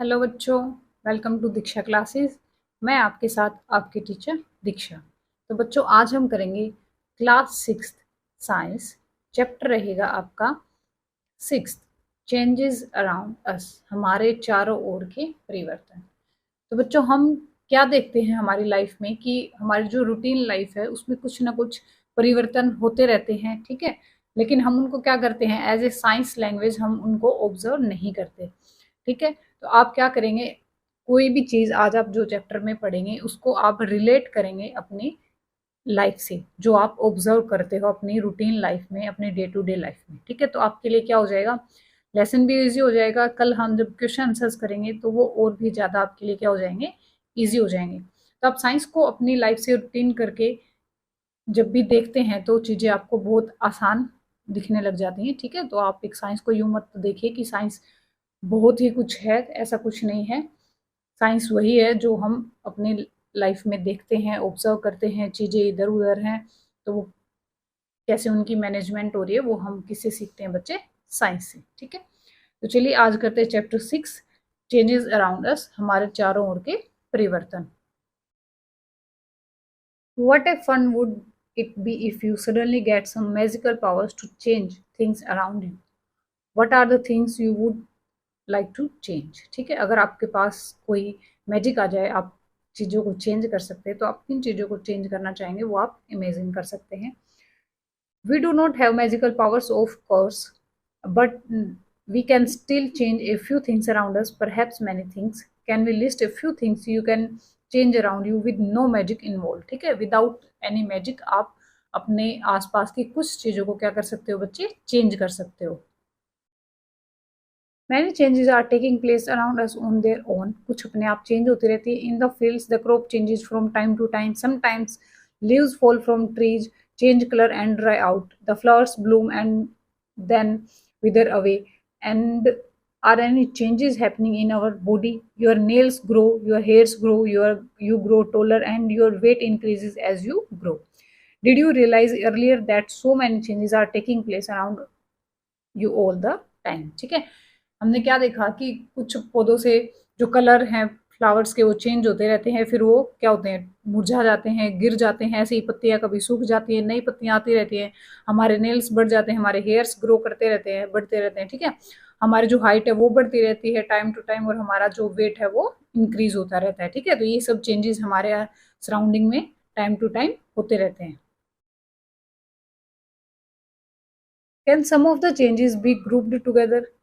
Hello बच्चों, welcome to Diksha classes. मैं आपके साथ आपकी टीचर दीक्षा। तो बच्चों, आज हम करेंगे क्लास 6 साइंस। चैप्टर रहेगा आपका 6 चेंजेस अराउंड अस, हमारे चारों ओर के परिवर्तन। तो बच्चों, हम क्या देखते हैं हमारी लाइफ में कि हमारी जो रूटीन लाइफ है उसमें कुछ ना कुछ परिवर्तन होते रहते हैं, ठीक है। लेकिन हम उनको क्या करते हैं, एज ए साइंस लैंग्वेज हम उनको ऑब्जर्व नहीं करते, ठीक है। तो आप क्या करेंगे, कोई भी चीज़ आज आप जो चैप्टर में पढ़ेंगे उसको आप रिलेट करेंगे अपनी लाइफ से, जो आप ऑब्जर्व करते हो अपनी रूटीन लाइफ में, अपने डे टू डे लाइफ में, ठीक है। तो आपके लिए क्या हो जाएगा, लेसन भी इजी हो जाएगा। कल हम जब क्वेश्चन आंसर्स करेंगे तो वो और भी ज़्यादा आपके लिए क्या हो जाएंगे, ईजी हो जाएंगे। तो आप साइंस को अपनी लाइफ से रूटीन करके जब भी देखते हैं तो चीज़ें आपको बहुत आसान दिखने लग जाती हैं, ठीक है। तो आप एक साइंस को यूं मत देखिए कि साइंस बहुत ही कुछ है, ऐसा कुछ नहीं है। साइंस वही है जो हम अपनी लाइफ में देखते हैं, ऑब्जर्व करते हैं, चीज़ें इधर उधर हैं तो वो कैसे उनकी मैनेजमेंट हो रही है वो हम किससे सीखते हैं बच्चे, साइंस से, ठीक है। तो चलिए आज करते हैं चैप्टर 6 चेंजेस अराउंड अस, हमारे चारों ओर के परिवर्तन। What a fun would it be if you suddenly get some magical powers to change things around you? What are the things you would like to change? ठीक है, अगर आपके पास कोई magic आ जाए, आप चीज़ों को चेंज कर सकते हैं, तो आप किन चीज़ों को चेंज करना चाहेंगे वो आप इमेजिन कर सकते हैं। We do not have magical powers, of course, but we can still change a few things around us, perhaps many things. Can we list a few things you can change around you with no magic involved? ठीक है, without any magic आप अपने आसपास की कुछ चीज़ों को क्या कर सकते हो बच्चे, चेंज कर सकते हो। Many changes are taking place around us on their own. कुछ अपने आप चेंज होती रहती है। In the fields, the crop changes from time to time. Sometimes leaves fall from trees, change color and dry out. The flowers bloom and then wither away. And are any changes happening in our body? Your nails grow, your hairs grow, you grow taller, and your weight increases as you grow. Did you realize earlier that so many changes are taking place around you all the time? ठीक है, हमने क्या देखा कि कुछ पौधों से जो कलर हैं फ्लावर्स के वो चेंज होते रहते हैं, फिर वो क्या होते हैं, मुरझा जाते हैं, गिर जाते हैं, ऐसे ही पत्तियां कभी सूख जाती हैं, नई पत्तियां आती रहती हैं, हमारे नेल्स बढ़ जाते हैं, हमारे हेयर्स ग्रो करते रहते हैं, बढ़ते रहते हैं, ठीक है। हमारी जो हाइट है वो बढ़ती रहती है टाइम टू टाइम, और हमारा जो वेट है वो इंक्रीज होता रहता है, ठीक है। तो ये सब चेंजेस हमारे सराउंडिंग में टाइम टू टाइम होते रहते हैं। Can some of the changes be grouped together?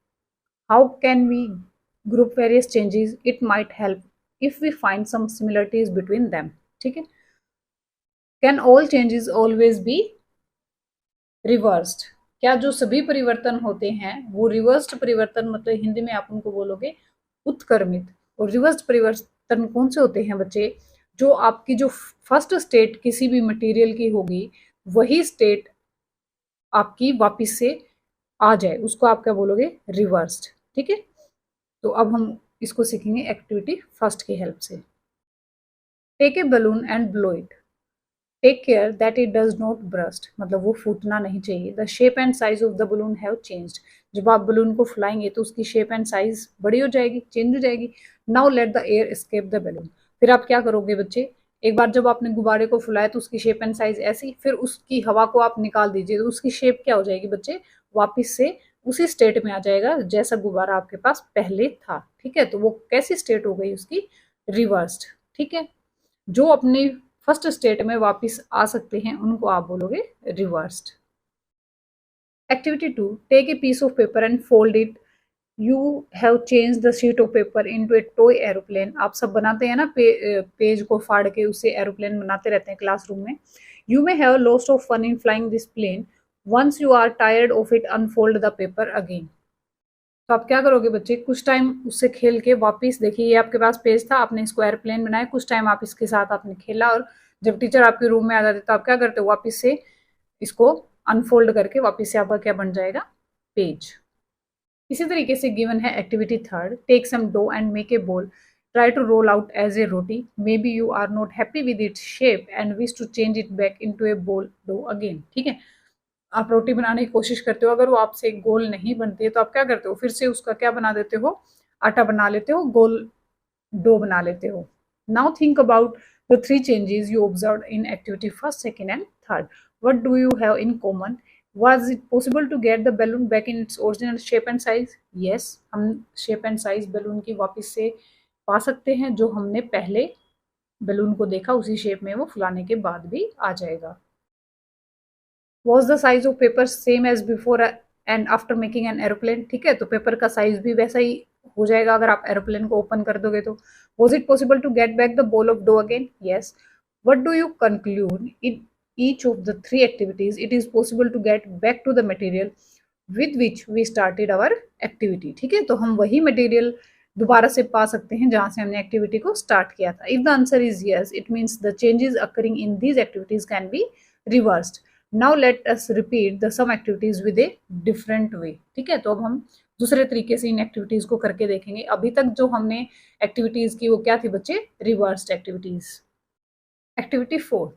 How can we group various changes? It might help if we find some similarities between them. ठीक है, can all changes always be reversed? क्या जो सभी परिवर्तन होते हैं वो रिवर्स्ड परिवर्तन, मतलब हिंदी में आप उनको बोलोगे उत्क्रमित। और रिवर्स्ड परिवर्तन कौन से होते हैं बच्चे, जो आपकी जो फर्स्ट स्टेट किसी भी मटेरियल की होगी वही स्टेट आपकी वापिस से आ जाए, उसको आप क्या बोलोगे, रिवर्स्ड, ठीक है। तो अब हम इसको सीखेंगे एक्टिविटी फर्स्ट की हेल्प से। Take a balloon and blow it, take care that it does not burst, मतलब वो फूटना नहीं चाहिए। The shape and size of the balloon have changed, जब आप बलून को फुलाएंगे तो उसकी शेप एंड साइज बड़ी हो जाएगी, चेंज हो जाएगी। Now let the air escape the balloon, फिर आप क्या करोगे बच्चे, एक बार जब आपने गुब्बारे को फुलाया तो उसकी शेप एंड साइज ऐसी, फिर उसकी हवा को आप निकाल दीजिए तो उसकी शेप क्या हो जाएगी बच्चे, वापिस से उसी स्टेट में आ जाएगा जैसा गुब्बारा आपके पास पहले था, ठीक है। तो वो कैसी स्टेट हो गई उसकी, रिवर्स्ड, ठीक है। जो अपनी फर्स्ट स्टेट में वापस आ सकते हैं उनको आप बोलोगे reversed. Activity 2, take a piece of paper and fold it, you have change the sheet of paper into a toy aeroplane. आप सब बनाते हैं ना, पेज को फाड़ के उससे एरोप्लेन बनाते रहते हैं क्लासरूम में। यू मे हैव लॉस्ट of fun in flying this plane, once you are tired of it unfold the paper again. तो आप क्या करोगे बच्चे, कुछ टाइम उससे खेल के वापस, देखिए ये आपके पास पेज था, आपने इसको एयरप्लेन बनाया, कुछ टाइम आप इसके साथ आपने खेला, और जब टीचर आपके रूम में आ जाते तो आप क्या करते हो, वापस से इसको अनफोल्ड करके वापस से आपका क्या बन जाएगा, पेज। इसी तरीके से गिवन है activity third, take some dough and make a ball, try to roll out as a roti, may be you are not happy with its shape and wish to change it back into a ball dough again, ठीक है। आप रोटी बनाने की कोशिश करते हो, अगर वो आपसे गोल नहीं बनती है तो आप क्या करते हो, फिर से उसका क्या बना देते हो, आटा बना लेते हो, गोल डो बना लेते हो। Now think about the three changes you observe in activity first, second and third. What do you have in common? Was it possible to get the balloon back in its original shape and size? Yes, हम shape and size balloon की वापस से पा सकते हैं, जो हमने पहले balloon को देखा उसी shape में वो फुलाने के बाद भी आ जाएगा। Was the size of paper same as before and after making an aeroplane? ठीक है, तो पेपर का साइज भी वैसा ही हो जाएगा अगर आप एरोप्लेन को ओपन कर दोगे तो। Was it possible to get back the ball of dough again? Yes. What do you conclude? In each of the three activities, it is possible to get back to the material with which we started our activity. ठीक है, तो हम वही material दोबारा से पा सकते हैं जहां से हमने एक्टिविटी को स्टार्ट किया था। If the answer is yes, it means the changes occurring in these activities can be reversed. Now let us repeat the some activities with a different way. ठीक है, तो अब हम दूसरे तरीके से इन एक्टिविटीज को करके देखेंगे। अभी तक जो हमने एक्टिविटीज की वो क्या थी बच्चे? Reversed activities. Activity 4,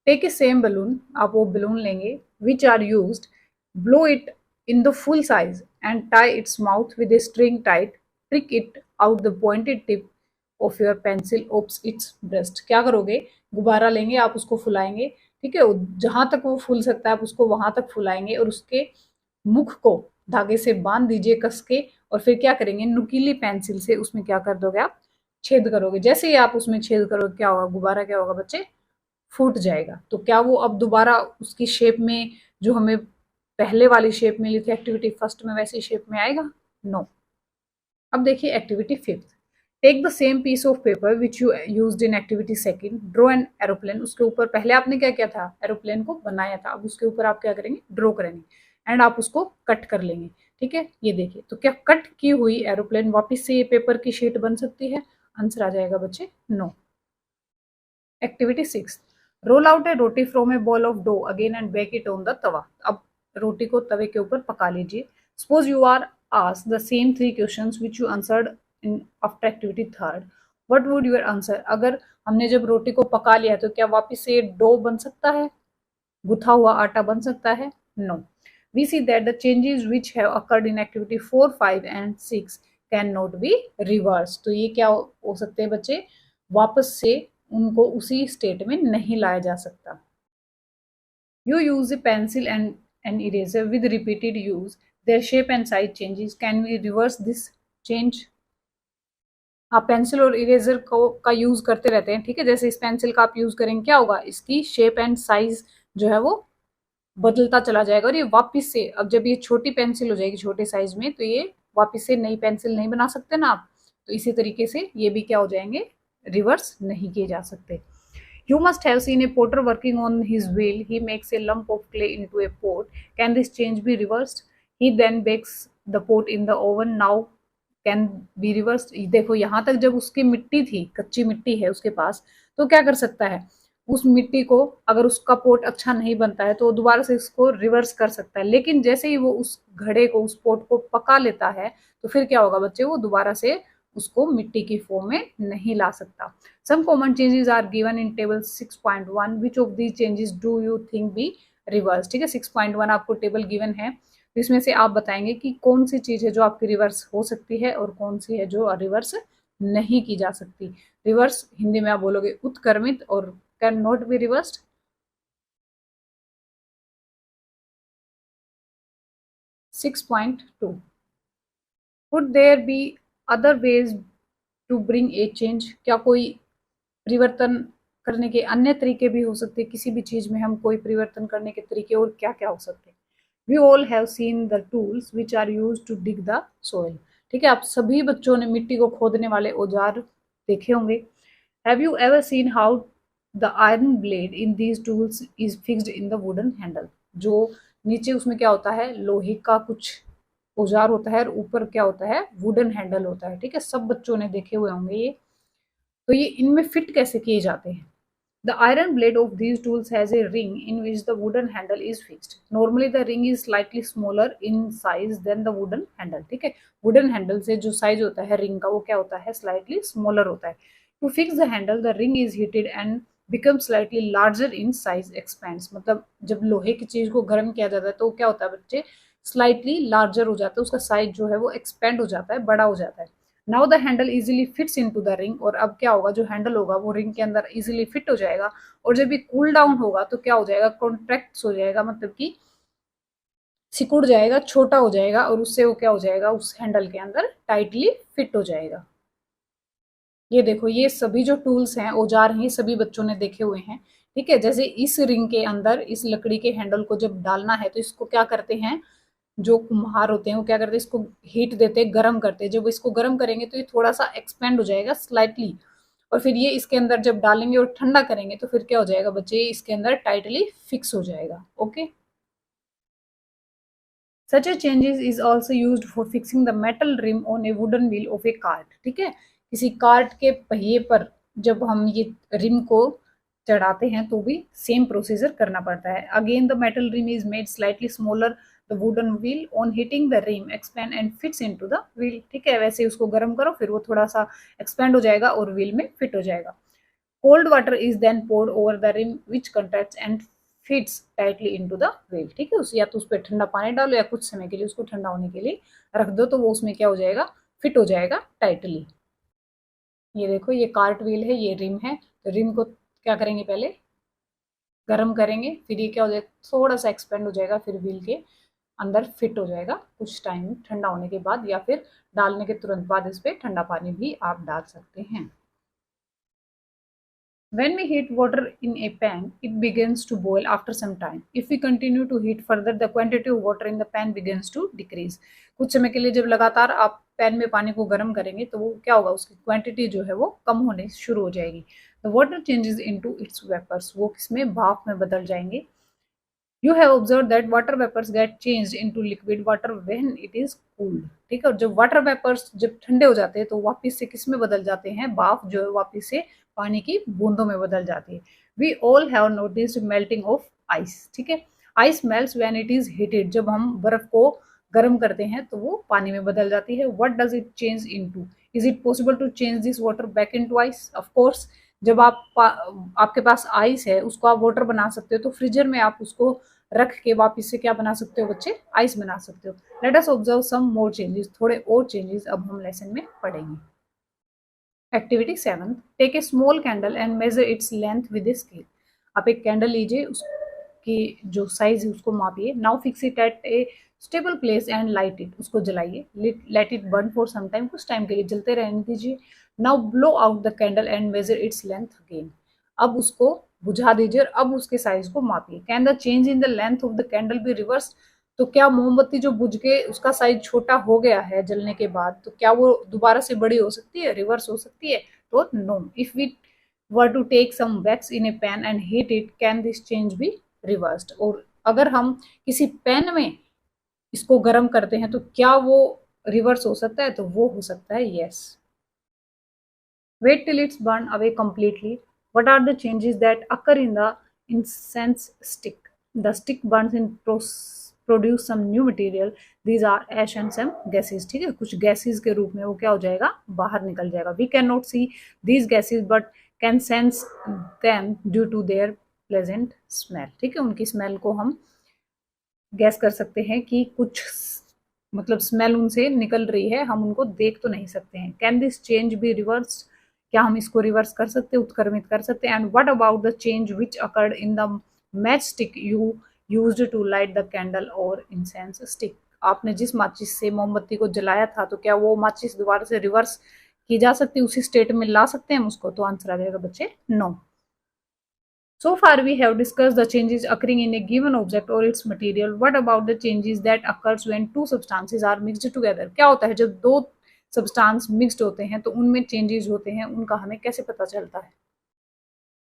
take a same balloon, आप वो बलून लेंगे which are used, blow it in the full size and tie its mouth with a string tight, trick it out the pointed tip of your pencil oops it's burst. क्या करोगे? गुब्बारा लेंगे, आप उसको फुलाएंगे, ठीक है, जहां तक वो फूल सकता है आप उसको वहां तक फुलाएंगे और उसके मुख को धागे से बांध दीजिए कस के, और फिर क्या करेंगे? नुकीली पेंसिल से उसमें क्या कर दोगे? आप छेद करोगे। जैसे ही आप उसमें छेद करोगे क्या होगा? गुब्बारा क्या होगा बच्चे? फूट जाएगा। तो क्या वो अब दोबारा उसकी शेप में, जो हमें पहले वाली शेप मिली थी एक्टिविटी फर्स्ट में, वैसी शेप में आएगा? नो। अब देखिए activity 5, take the same piece of paper which you used in activity second, draw an aeroplane. उसके ऊपर पहले आपने क्या किया था? एरोप्लेन को बनाया था, अब उसके ऊपर आप क्या करेंगे? ड्रॉ करेंगे एंड आप उसको कट कर लेंगे। ठीक है, ये देखिए, तो क्या कट की हुई एरोप्लेन वापस से ये पेपर की शीट बन सकती है? आंसर आ जाएगा बच्चे नो। Activity 6, roll out a roti from a ball of dough again and bake it on the tawa. अब रोटी को तवे के ऊपर पका लीजिए। Suppose you are asked the same 3 questions which you answered in after activity 3rd, what would your answer? अगर हमने जब रोटी को पका लिया तो क्या वापस से डो बन सकता है? गुथा हुआ आटा बन सकता है? No. We see that the changes which have occurred in activity 4, 5 and 6 can not be reverse. तो ये क्या हो सकते हैं बच्चे? वापस से उनको उसी स्टेट में नहीं लाया जा सकता। You use a pencil and an eraser with repeated use. Their shape and size changes. Can we reverse this change? आप पेंसिल और इरेजर को का यूज करते रहते हैं, ठीक है, जैसे इस पेंसिल का आप यूज करेंगे क्या होगा? इसकी शेप एंड साइज जो है वो बदलता चला जाएगा, और ये वापस से, अब जब ये छोटी पेंसिल हो जाएगी छोटे साइज में, तो ये वापस से नई पेंसिल नहीं बना सकते ना आप। तो इसी तरीके से ये भी क्या हो जाएंगे? रिवर्स नहीं किए जा सकते। You must have seen a potter working on his wheel. He makes a lump of clay into a pot. Can this change be reversed? He then bakes the pot in the oven. Now can be reversed. देखो यहाँ तक जब उसकी मिट्टी थी, कच्ची मिट्टी है उसके पास, तो क्या कर सकता है? उस मिट्टी को, अगर उसका पोट अच्छा नहीं बनता है तो दोबारा से इसको रिवर्स कर सकता है। लेकिन जैसे ही वो उस घड़े को, उस पोट को पका लेता है, तो फिर क्या होगा बच्चे? वो दोबारा से उसको मिट्टी की फॉर्म में नहीं ला सकता। Some common changes are given in table 6.1. Which of these changes do you think be reversed? ठीक है, 6.1 आपको टेबल गिवन है, तो इसमें से आप बताएंगे कि कौन सी चीज है जो आपकी रिवर्स हो सकती है और कौन सी है जो रिवर्स नहीं की जा सकती। रिवर्स हिंदी में आप बोलोगे उत्क्रमित, और can not be reversed 6.2, would there be other ways to bring a change? क्या कोई परिवर्तन करने के अन्य तरीके भी हो सकते हैं? किसी भी चीज में हम कोई परिवर्तन करने के तरीके और क्या क्या हो सकते हैं? We all have seen the tools which are use to dig the soil. ठीक है, आप सभी बच्चों ने मिट्टी को खोदने वाले औजार देखे होंगे। Have you ever seen how the iron blade in these tools is fixed in the wooden handle? जो नीचे उसमें क्या होता है? लोहे का कुछ औजार होता है, और ऊपर क्या होता है? वुडन हैंडल होता है। ठीक है, सब बच्चों ने देखे हुए होंगे ये। तो ये इनमें फिट कैसे किए जाते हैं? The iron blade of these tools has a ring in which the wooden handle is fixed. Normally the ring is slightly smaller in size than the wooden handle. ठीक है, वुडन हैंडल से जो size होता है ring का, वो क्या होता है? स्लाइटली स्मॉलर होता है। To fix the handle the ring is heated and become slightly larger in size expands. मतलब जब लोहे की चीज को गर्म किया जाता है तो क्या होता है बच्चे? स्लाइटली लार्जर हो जाता है, उसका साइज जो है वो एक्सपेंड हो जाता है, बड़ा हो जाता है। Now the handle easily fits into the ring, और अब क्या होगा, जो हैंडल होगा वो रिंग के अंदर इजीली फिट हो जाएगा, और जब ये कूल डाउन होगा तो क्या हो जाएगा, कॉन्ट्रैक्ट हो जाएगा, मतलब कि सिकुड़ जाएगा, छोटा हो जाएगा, और उससे वो क्या हो जाएगा, उस हैंडल के अंदर टाइटली फिट हो जाएगा। ये देखो, ये सभी जो टूल्स हैं, औजार हैं, ये सभी बच्चों ने देखे हुए हैं। ठीक है, जैसे इस रिंग के अंदर इस लकड़ी के हैंडल को जब डालना है तो इसको क्या करते हैं, जो कुम्हार होते हैं वो क्या करते हैं, इसको हीट देते हैं, गर्म करते हैं। जब इसको गर्म करेंगे तो ये थोड़ा सा एक्सपेंड हो जाएगा स्लाइटली, और फिर ये इसके अंदर जब डालेंगे और ठंडा करेंगे तो फिर क्या हो जाएगा बच्चे, इसके अंदर टाइटली फिक्स हो जाएगा। Okay, Such a changes is also used for fixing the metal rim on a wooden wheel of a cart. ठीक है, किसी कार्ट के पहिए पर जब हम ये रिम को चढ़ाते हैं तो भी सेम प्रोसीजर करना पड़ता है। Again the metal rim is made slightly smaller the wooden wheel on heating the rim expand and fits into the wheel. ठीक है, वैसे उसको गर्म करो, फिर वो थोड़ा सा एक्सपैंड हो जाएगा और व्हील में फिट हो जाएगा। Cold water is then poured over the rim which contracts and fits tightly into the wheel. ठीक है, उस या तो उस पर ठंडा पानी डालो या कुछ समय के लिए उसको ठंडा होने के लिए रख दो, तो वो उसमें क्या हो जाएगा, फिट हो जाएगा टाइटली। ये देखो, ये कार्ट व्हील है, ये रिम है, तो रिम को क्या करेंगे, पहले गर्म करेंगे, फिर ये क्या हो जाएगा, थोड़ा सा एक्सपेंड हो जाएगा, फिर व्हील के अंदर फिट हो जाएगा कुछ टाइम ठंडा होने के बाद, या फिर डालने के तुरंत बाद इस पर ठंडा पानी भी आप डाल सकते हैं। When we heat water in a pan, it begins to boil after some time. If we continue to heat further, the quantity of water in the pan begins to decrease. कुछ समय के लिए जब लगातार आप पैन में पानी को गर्म करेंगे तो वो क्या होगा, उसकी क्वांटिटी जो है वो कम होने शुरू हो जाएगी। The water changes into its vapors. वो किसमें, भाप में बदल जाएंगे। You have observed that water vapors get changed into liquid water when it is cooled. ठीक है, और जब वाटर वेपर्स जब ठंडे हो जाते हैं तो वापस से किस में बदल जाते हैं, भाप जो है वापस से पानी की बूंदों में बदल जाती है। We all have noticed melting of ice. ठीक है, ice melts when it is heated. जब हम बर्फ को गर्म करते हैं तो वो पानी में बदल जाती है। What does it change into, is it possible to change this water back into ice? Of course, जब आपके पास आइस है उसको आप वाटर बना सकते हो, तो फ्रीजर में आप उसको रख के वापस से क्या बना सकते हो बच्चे, आइस बना सकते हो। Let us observe some more changes, थोड़े और चेंजेस अब हम लेसन में पढ़ेंगे। Activity 7, take a small candle and measure its length with a scale. आप एक कैंडल लीजिए, उसकी जो साइज है उसको मापिए। Now fix it at a stable place and light it, उसको जलाइए। Let it burn for some time, कुछ टाइम के लिए जलते रहने दीजिए। Now blow out the candle and measure its length again. अब उसको बुझा दीजिए और अब उसके साइज को मापिए। Can the change in the length of the candle be reverse? तो क्या मोमबत्ती जो बुझ के उसका साइज छोटा हो गया है जलने के बाद, तो क्या वो दोबारा से बड़ी हो सकती है, रिवर्स हो सकती है? तो no. If we were to take some wax in a pan and heat it, can this change be reversed? और अगर हम किसी पैन में इसको गर्म करते हैं तो क्या वो रिवर्स हो सकता है? तो वो हो सकता है, yes. Wait till it's burned away completely. What are the changes that occur in the incense stick? The stick burns in produce some new material. These are ash and some gases. ठीक है, कुछ gases के रूप में वो क्या हो जाएगा, बाहर निकल जाएगा। We cannot see these gases but can sense them due to their pleasant smell. ठीक है, उनकी स्मेल को हम गैस कर सकते हैं कि कुछ मतलब स्मेल उनसे निकल रही है, हम उनको देख तो नहीं सकते हैं। Can this change be reverse? क्या हम इसको रिवर्स कर सकते हैं, उत्क्रमित कर सकते हैं? And what about the change which occurred in the match stick you used to light the candle और इंसेंस स्टिक? आपने जिस माचिस से मोमबत्ती को जलाया था, तो क्या वो माचिस दोबारा से रिवर्स की जा सकती है, उसी स्टेट में ला सकते हैं हम उसको? तो आंसर आ जाएगा बच्चे, no. So far we have discussed the changes occurring in a given object or its material. What about the changes that occurs when two substances are mixed together? क्या होता है जब दो substance mixed होते हैं तो उनमें changes होते हैं, उनका हमें कैसे पता चलता है?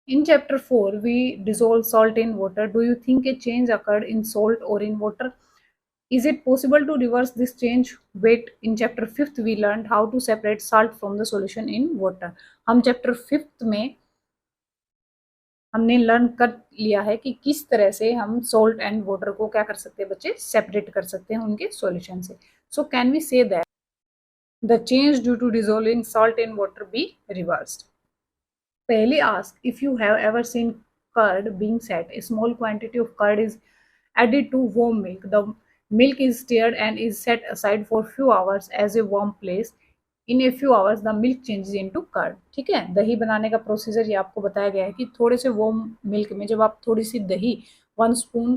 In chapter 4 we dissolve salt in water. Do you think a change occurred in salt or in water? Is it possible to reverse this change? Wait, in chapter 5th we learned how to separate salt from the solution in water. हम chapter 5th में हमने learn कर लिया है कि किस तरह से हम सोल्ट एंड वाटर को क्या कर सकते हैं बच्चे, सेपरेट कर सकते हैं उनके सॉल्यूशन से। So can we say that the change due to dissolving salt in water be reversed? पहली ask, if you have ever seen curd being set, a small quantity of curd is added to warm milk. The milk is stirred and is set aside for few hours as a warm place. In a few hours the milk changes into curd. ठीक है, दही बनाने का procedure ये आपको बताया गया है कि थोड़े से वार्म मिल्क में जब आप थोड़ी सी दही 1 स्पून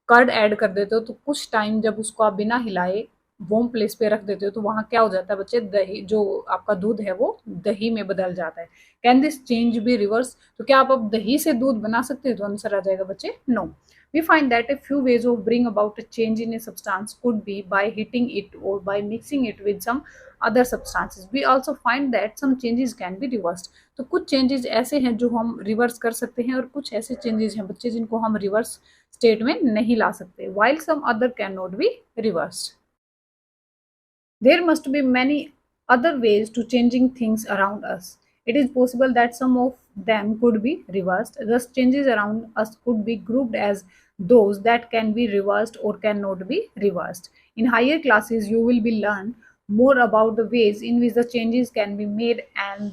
कर्ड ऐड कर देते हो तो कुछ टाइम जब उसको आप बिना हिलाए वार्म प्लेस पे रख देते हो तो वहां क्या हो जाता है बच्चे, दही जो आपका दूध है वो दही में बदल जाता है। Can this change be reverse? तो क्या आप अब दही से दूध बना सकते हैं? तो आंसर आ जाएगा बच्चे no. We find that a few ways of bring about a change in a substance could be by heating it or by mixing it with some other substances. We also find that some changes can be reversed. तो कुछ changes ऐसे हैं जो हम reverse कर सकते हैं और कुछ ऐसे चेंजेस हैं बच्चे जिनको हम रिवर्स स्टेट में नहीं ला सकते, while some other cannot be reversed. There must be many other ways to changing things around us. It is possible that some of them could be reversed. Thus, changes around us could be grouped as those that can be reversed or cannot be reversed. In higher classes, you will be learn more about the ways in which the changes can be made and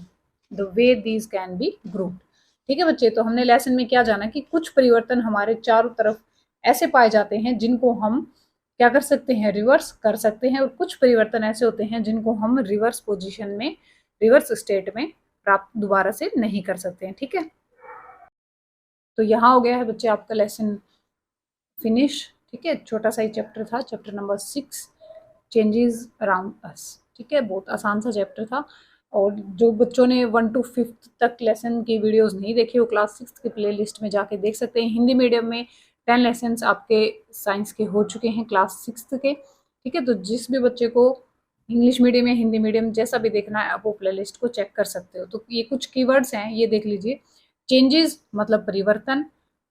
the way these can be grouped. ठीक है बच्चे, तो हमने lesson में क्या जाना कि कुछ परिवर्तन हमारे चारों तरफ ऐसे पाए जाते हैं जिनको हम क्या कर सकते हैं, रिवर्स कर सकते हैं, और कुछ परिवर्तन ऐसे होते हैं जिनको हम रिवर्स पोजीशन में, रिवर्स स्टेट में प्राप्त दोबारा से नहीं कर सकते हैं। ठीक है, तो यहाँ हो गया है बच्चे आपका लेसन फिनिश। ठीक है, छोटा सा ही चैप्टर था, chapter number 6 changes around us. ठीक है, बहुत आसान सा चैप्टर था, और जो बच्चों ने 1 to 5 तक लेसन की वीडियोस नहीं देखे वो क्लास 6 के प्ले लिस्ट में जाके देख सकते हैं। हिंदी मीडियम में 10 लेसन्स आपके साइंस के हो चुके हैं क्लास 6 के। ठीक है, तो जिस भी बच्चे को इंग्लिश मीडियम या हिंदी मीडियम जैसा भी देखना है आप वो प्ले लिस्ट को चेक कर सकते हो। तो ये कुछ कीवर्ड्स हैं, ये देख लीजिए। चेंजेस मतलब परिवर्तन,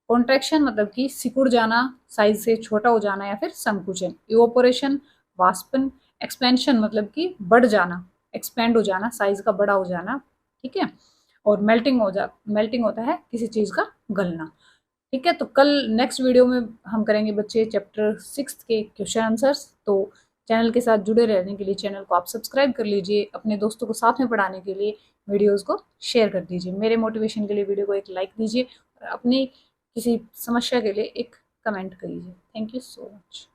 कॉन्ट्रैक्शन मतलब कि सिकुड़ जाना, साइज से छोटा हो जाना या फिर संकुचन, इवोपोरेशन वाष्पन, एक्सपेंशन मतलब कि बढ़ जाना, एक्सपेंड हो जाना, साइज का बड़ा हो जाना। ठीक है, और मेल्टिंग होता है किसी चीज का गलना। ठीक है, तो कल नेक्स्ट वीडियो में हम करेंगे बच्चे चैप्टर 6 के क्वेश्चन आंसर्स। तो चैनल के साथ जुड़े रहने के लिए चैनल को आप सब्सक्राइब कर लीजिए, अपने दोस्तों को साथ में पढ़ाने के लिए वीडियोस को शेयर कर दीजिए, मेरे मोटिवेशन के लिए वीडियो को एक लाइक दीजिए और अपनी किसी समस्या के लिए एक कमेंट करिए। Thank you so much.